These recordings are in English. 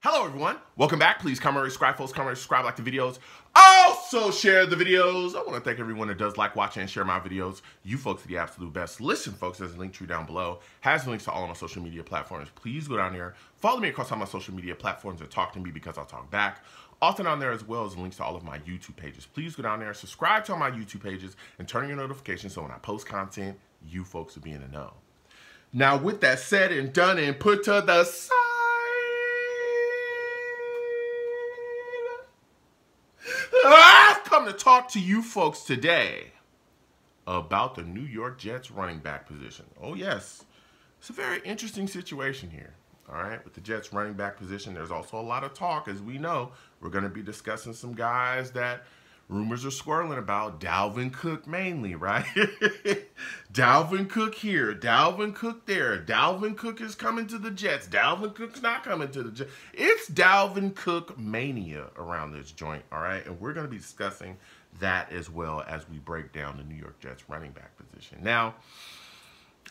Hello everyone, welcome back. Please comment, subscribe, folks, comment, subscribe, like the videos. Also share the videos. I want to thank everyone that does like, watch, and share my videos. You folks are the absolute best. Listen folks, there's a link tree down below. Has links to all of my social media platforms. Please go down there, follow me across all my social media platforms and talk to me because I'll talk back. Also down there as well as links to all of my YouTube pages. Please go down there, subscribe to all my YouTube pages, and turn on your notifications so when I post content, you folks will be in the know. Now with that said and done and put to the side, I've come to talk to you folks today about the New York Jets running back position. Oh yes, it's a very interesting situation here. All right, with the Jets running back position, there's also a lot of talk. As we know, we're going to be discussing some guys that rumors are swirling about. Dalvin Cook mainly, right? Dalvin Cook here, Dalvin Cook there. Dalvin Cook is coming to the Jets. Dalvin Cook's not coming to the Jets. It's Dalvin Cook mania around this joint, all right? And we're going to be discussing that as well as we break down the New York Jets running back position. Now,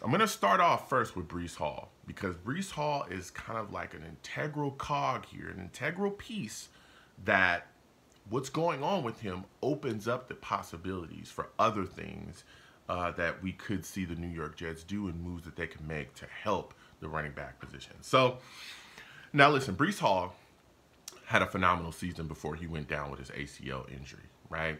I'm going to start off first with Breece Hall because Breece Hall is kind of like an integral cog here, an integral piece that what's going on with him opens up the possibilities for other things that we could see the New York Jets do and moves that they can make to help the running back position. So now listen, Breece Hall had a phenomenal season before he went down with his ACL injury, right?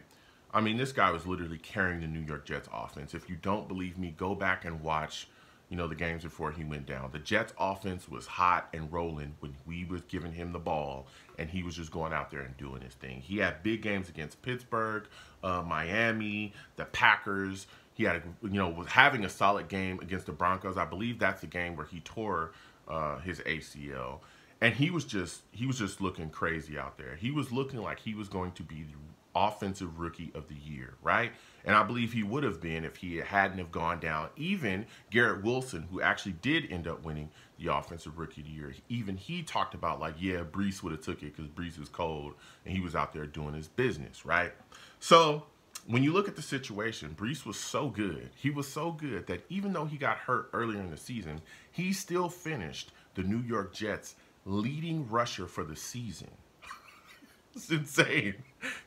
I mean, this guy was literally carrying the New York Jets offense. If you don't believe me, go back and watch, the games before he went down. The Jets offense was hot and rolling when we was giving him the ball, and he was just going out there and doing his thing. He had big games against Pittsburgh, Miami, the Packers. He had, was having a solid game against the Broncos. I believe that's the game where he tore his ACL, and he was just looking crazy out there. He was looking like he was going to be the offensive rookie of the year, right? And I believe he would have been if he hadn't have gone down. Even Garrett Wilson, who actually did end up winning the offensive rookie of the year, even he talked about like, yeah, Breece would have took it because Breece was cold and he was out there doing his business, right? So when you look at the situation, Breece was so good. He was so good that even though he got hurt earlier in the season, he still finished the New York Jets leading rusher for the season. It's insane.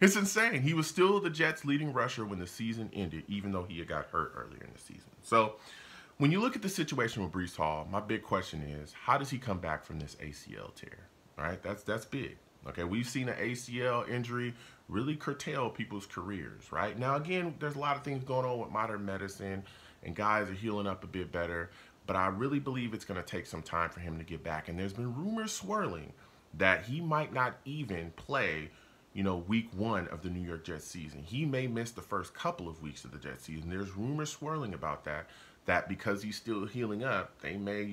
It's insane. He was still the Jets' leading rusher when the season ended, even though he had got hurt earlier in the season. So when you look at the situation with Breece Hall, my big question is, how does he come back from this ACL tear? All right, that's big. Okay, we've seen an ACL injury really curtail people's careers, right? Now, again, there's a lot of things going on with modern medicine, and guys are healing up a bit better, but I really believe it's going to take some time for him to get back. And there's been rumors swirling that he might not even play, week 1 of the New York Jets season. He may miss the first couple of weeks of the Jets season. There's rumors swirling about that because he's still healing up, they may,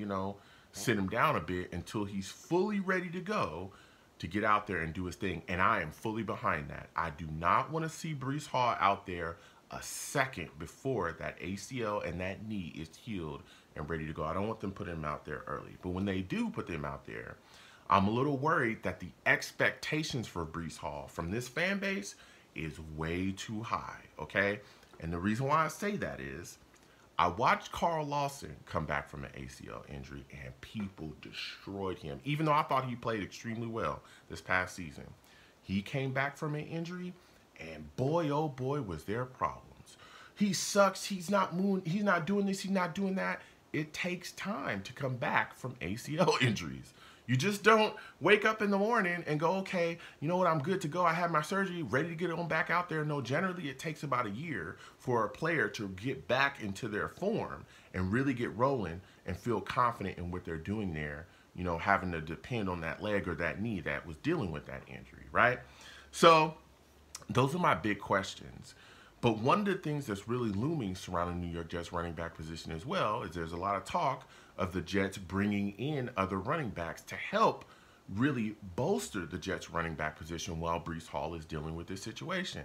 sit him down a bit until he's fully ready to go to get out there and do his thing. And I am fully behind that. I do not want to see Breece Hall out there a second before that ACL and that knee is healed and ready to go. I don't want them putting him out there early. But when they do put them out there, I'm a little worried that the expectations for Breece Hall from this fan base is way too high, okay? And the reason why I say that is I watched Carl Lawson come back from an ACL injury and people destroyed him. Even though I thought he played extremely well this past season, he came back from an injury and boy, oh boy, was there problems. He sucks, he's not doing this, he's not doing that. It takes time to come back from ACL injuries. You just don't wake up in the morning and go, okay, you know what, I'm good to go. I had my surgery, ready to get on back out there. No, generally it takes about a year for a player to get back into their form and really get rolling and feel confident in what they're doing there, having to depend on that leg or that knee that was dealing with that injury, right? So those are my big questions. But one of the things that's really looming surrounding the New York Jets running back position as well is there's a lot of talk of the Jets bringing in other running backs to help really bolster the Jets running back position while Breece Hall is dealing with this situation.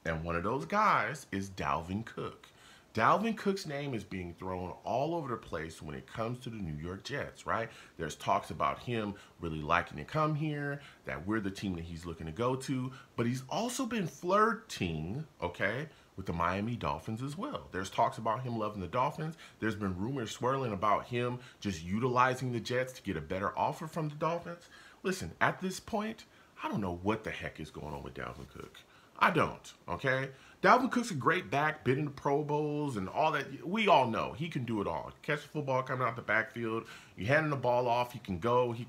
And one of those guys is Dalvin Cook. Dalvin Cook's name is being thrown all over the place when it comes to the New York Jets, right? There's talks about him really liking to come here, that we're the team that he's looking to go to, but he's also been flirting, okay, with the Miami Dolphins as well. There's talks about him loving the Dolphins. There's been rumors swirling about him just utilizing the Jets to get a better offer from the Dolphins. Listen, at this point, I don't know what the heck is going on with Dalvin Cook. I don't, okay? Dalvin Cook's a great back, been in the Pro Bowls and all that. We all know he can do it all. Catch the football coming out the backfield. You hand him the ball off, he can go. He's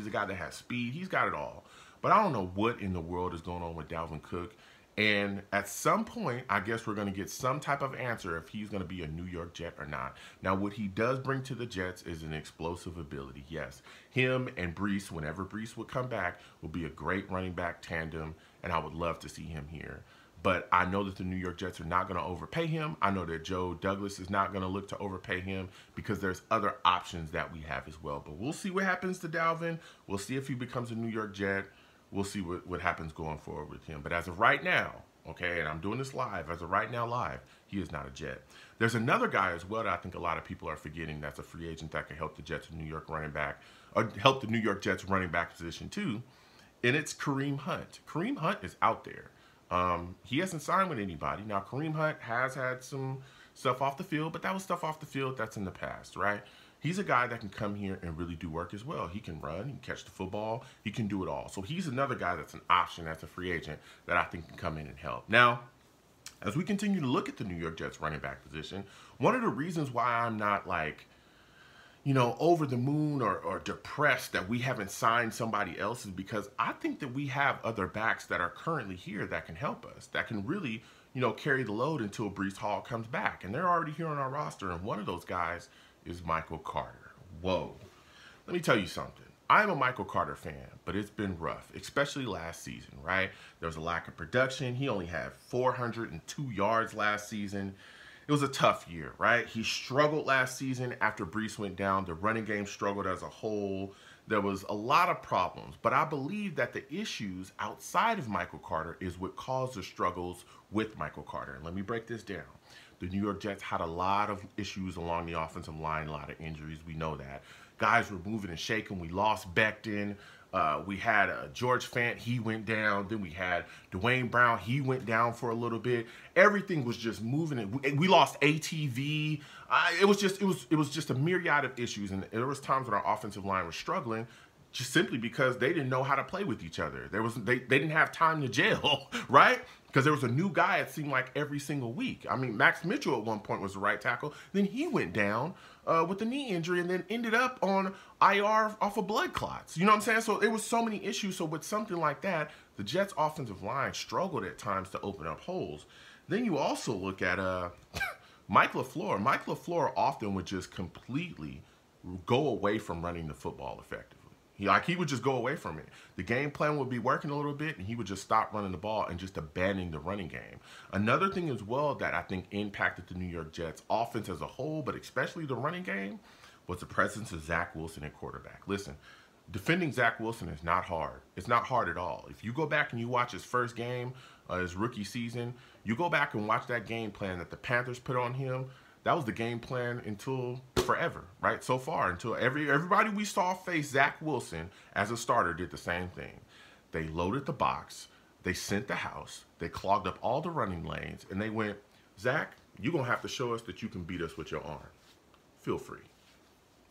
a guy that has speed. He's got it all. But I don't know what in the world is going on with Dalvin Cook. And at some point, I guess we're going to get some type of answer if he's going to be a New York Jet or not. Now, what he does bring to the Jets is an explosive ability. Yes, him and Brees, whenever Brees would come back, will be a great running back tandem, and I would love to see him here. But I know that the New York Jets are not going to overpay him. I know that Joe Douglas is not going to look to overpay him because there's other options that we have as well. But we'll see what happens to Dalvin. We'll see if he becomes a New York Jet. We'll see what happens going forward with him. But as of right now, okay, and I'm doing this live, as of right now live, he is not a Jet. There's another guy as well that I think a lot of people are forgetting that's a free agent that can help the Jets New York running back, or help the New York Jets running back position too, and it's Kareem Hunt. Kareem Hunt is out there. He hasn't signed with anybody. Now, Kareem Hunt has had some stuff off the field, but that was stuff off the field that's in the past, right? He's a guy that can come here and really do work as well. He can run, he can catch the football, he can do it all. So he's another guy that's an option, that's a free agent that I think can come in and help. Now, as we continue to look at the New York Jets running back position, one of the reasons why I'm not like, you know, over the moon or depressed that we haven't signed somebody else is because I think that we have other backs that are currently here that can help us, that can really, you know, carry the load until Breece Hall comes back. And they're already here on our roster, and one of those guys is Michael Carter. Whoa. Let me tell you something. I'm a Michael Carter fan, but it's been rough, especially last season, right? There was a lack of production. He only had 402 yards last season. It was a tough year, right? He struggled last season after Breece went down. The running game struggled as a whole. There was a lot of problems, but I believe that the issues outside of Michael Carter is what caused the struggles with Michael Carter. And let me break this down. The New York Jets had a lot of issues along the offensive line, a lot of injuries. We know that. Guys were moving and shaking. We lost Becton. We had George Fant. He went down. Then we had Dwayne Brown. He went down for a little bit. Everything was just moving. We lost ATV. It was just a myriad of issues. And there was times when our offensive line was struggling just simply because they didn't know how to play with each other. They didn't have time to gel, right? Because there was a new guy, it seemed like, every single week. I mean, Max Mitchell at one point was the right tackle. Then he went down with a knee injury and then ended up on IR off of blood clots. You know what I'm saying? So there was so many issues. So with something like that, the Jets' offensive line struggled at times to open up holes. Then you also look at Mike LaFleur. Mike LaFleur often would just completely go away from running the football effectively. He would just go away from it. The game plan would be working a little bit, and he would just stop running the ball and just abandon the running game. Another thing as well that I think impacted the New York Jets offense as a whole, but especially the running game, was the presence of Zach Wilson at quarterback. Listen, defending Zach Wilson is not hard. It's not hard at all. If you go back and you watch his first game, his rookie season, you go back and watch that game plan that the Panthers put on him. That was the game plan until forever, right? So far, until everybody we saw face Zach Wilson as a starter did the same thing. They loaded the box, they sent the house, they clogged up all the running lanes, and they went, Zach, you're going to have to show us that you can beat us with your arm. Feel free.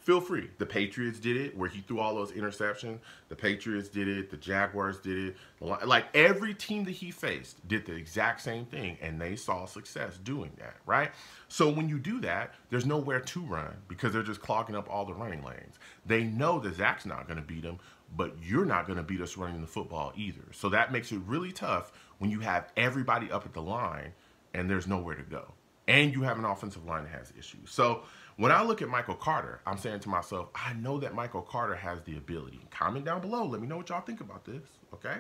Feel free. The Patriots did it, where he threw all those interceptions. The Patriots did it. The Jaguars did it. Like, every team that he faced did the exact same thing, and they saw success doing that, right? So when you do that, there's nowhere to run because they're just clogging up all the running lanes. They know that Zach's not going to beat them, but you're not going to beat us running the football either. So that makes it really tough when you have everybody up at the line and there's nowhere to go. And you have an offensive line that has issues. So when I look at Michael Carter, I'm saying to myself, I know that Michael Carter has the ability. Comment down below. Let me know what y'all think about this, okay?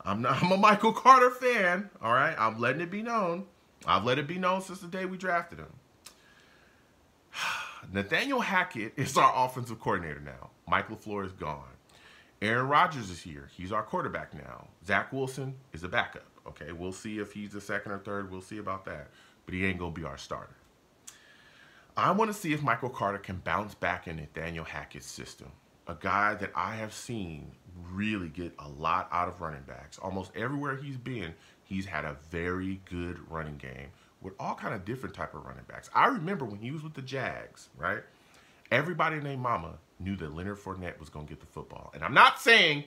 I'm a Michael Carter fan, all right? I'm letting it be known. I've let it be known since the day we drafted him. Nathaniel Hackett is our offensive coordinator now. Mike LaFleur is gone. Aaron Rodgers is here. He's our quarterback now. Zach Wilson is a backup, okay? We'll see if he's the second or third. We'll see about that. But he ain't going to be our starter. I want to see if Michael Carter can bounce back in Nathaniel Hackett's system. A guy that I have seen really get a lot out of running backs. Almost everywhere he's been, he's had a very good running game with all kind of different type of running backs. I remember when he was with the Jags, right? Everybody named Mama knew that Leonard Fournette was going to get the football. And I'm not saying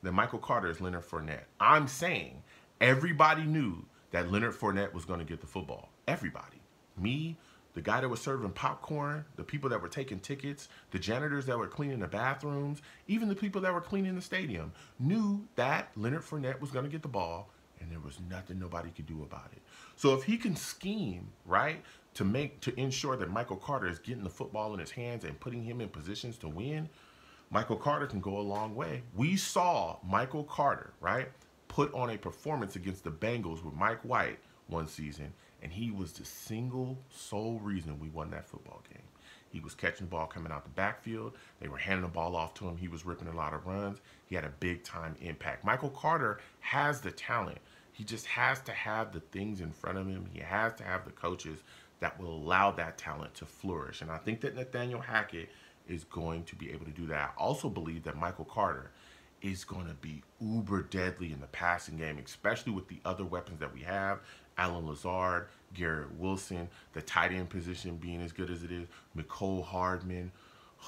that Michael Carter is Leonard Fournette. I'm saying everybody knew that Leonard Fournette was going to get the football. Everybody. Me, the guy that was serving popcorn, the people that were taking tickets, the janitors that were cleaning the bathrooms, even the people that were cleaning the stadium knew that Leonard Fournette was going to get the ball, and there was nothing nobody could do about it. So if he can scheme, right, to ensure that Michael Carter is getting the football in his hands and putting him in positions to win, Michael Carter can go a long way. We saw Michael Carter, right, put on a performance against the Bengals with Mike White one season, and he was the single sole reason we won that football game. He was catching the ball coming out the backfield. They were handing the ball off to him. He was ripping a lot of runs. He had a big-time impact. Michael Carter has the talent. He just has to have the things in front of him. He has to have the coaches that will allow that talent to flourish. And I think that Nathaniel Hackett is going to be able to do that. I also believe that Michael Carter is going to be uber deadly in the passing game, especially with the other weapons that we have. Alan Lazard, Garrett Wilson, the tight end position being as good as it is, Mecole Hardman.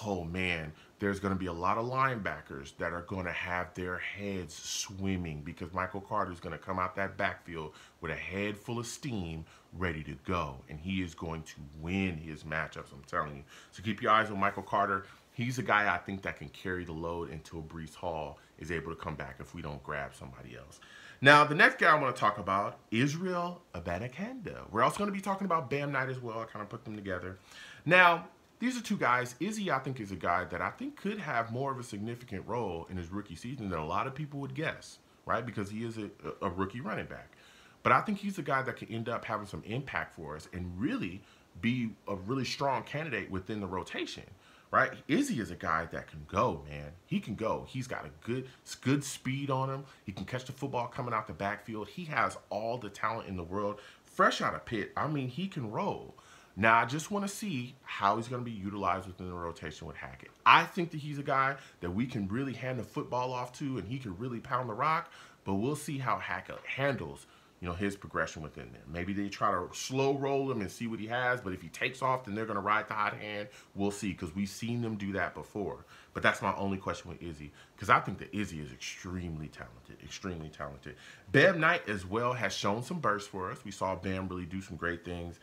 Oh, man, there's going to be a lot of linebackers that are going to have their heads swimming because Michael Carter is going to come out that backfield with a head full of steam ready to go, and he is going to win his matchups, I'm telling you. So keep your eyes on Michael Carter. He's a guy I think that can carry the load until Breece Hall is able to come back if we don't grab somebody else. Now, the next guy I want to talk about, Israel Abanikanda. We're also going to be talking about Bam Knight as well. I kind of put them together. Now, these are two guys. Izzy, I think, is a guy that I think could have more of a significant role in his rookie season than a lot of people would guess, right? Because he is a rookie running back. But I think he's a guy that can end up having some impact for us and really be a really strong candidate within the rotation, right? Izzy is a guy that can go, man. He can go. He's got a good speed on him. He can catch the football coming out the backfield. He has all the talent in the world. Fresh out of Pitt, I mean, he can roll. Now, I just want to see how he's going to be utilized within the rotation with Hackett. I think that he's a guy that we can really hand the football off to, and he can really pound the rock, but we'll see how Hackett handles, you know, his progression within there. Maybe they try to slow roll him and see what he has, but if he takes off, then they're going to ride the hot hand. We'll see, because we've seen them do that before. But that's my only question with Izzy, because I think that Izzy is extremely talented, extremely talented. Bam Knight as well has shown some bursts for us. We saw Bam really do some great things.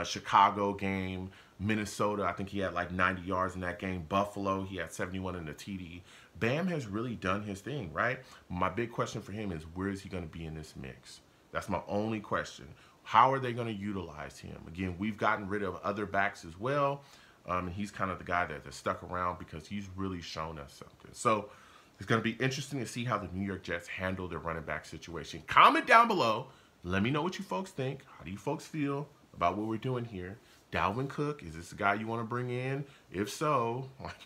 Chicago game, Minnesota, I think he had like 90 yards in that game. Buffalo, he had 71 in the TD. Bam has really done his thing, right? My big question for him is, where is he going to be in this mix? That's my only question. How are they going to utilize him? Again, we've gotten rid of other backs as well, and he's kind of the guy that's stuck around because he's really shown us something. So it's going to be interesting to see how the New York Jets handle their running back situation. Comment down below. Let me know what you folks think. How do you folks feel about what we're doing here? Dalvin Cook, is this the guy you want to bring in? If so, like,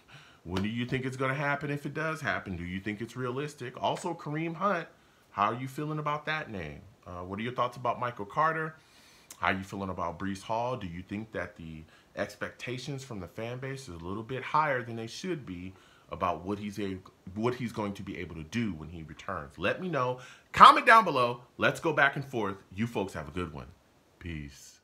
when do you think it's going to happen if it does happen? Do you think it's realistic? Also, Kareem Hunt, how are you feeling about that name? What are your thoughts about Michael Carter? How are you feeling about Breece Hall? Do you think that the expectations from the fan base is a little bit higher than they should be about what he's going to be able to do when he returns? Let me know. Comment down below. Let's go back and forth. You folks have a good one. Peace.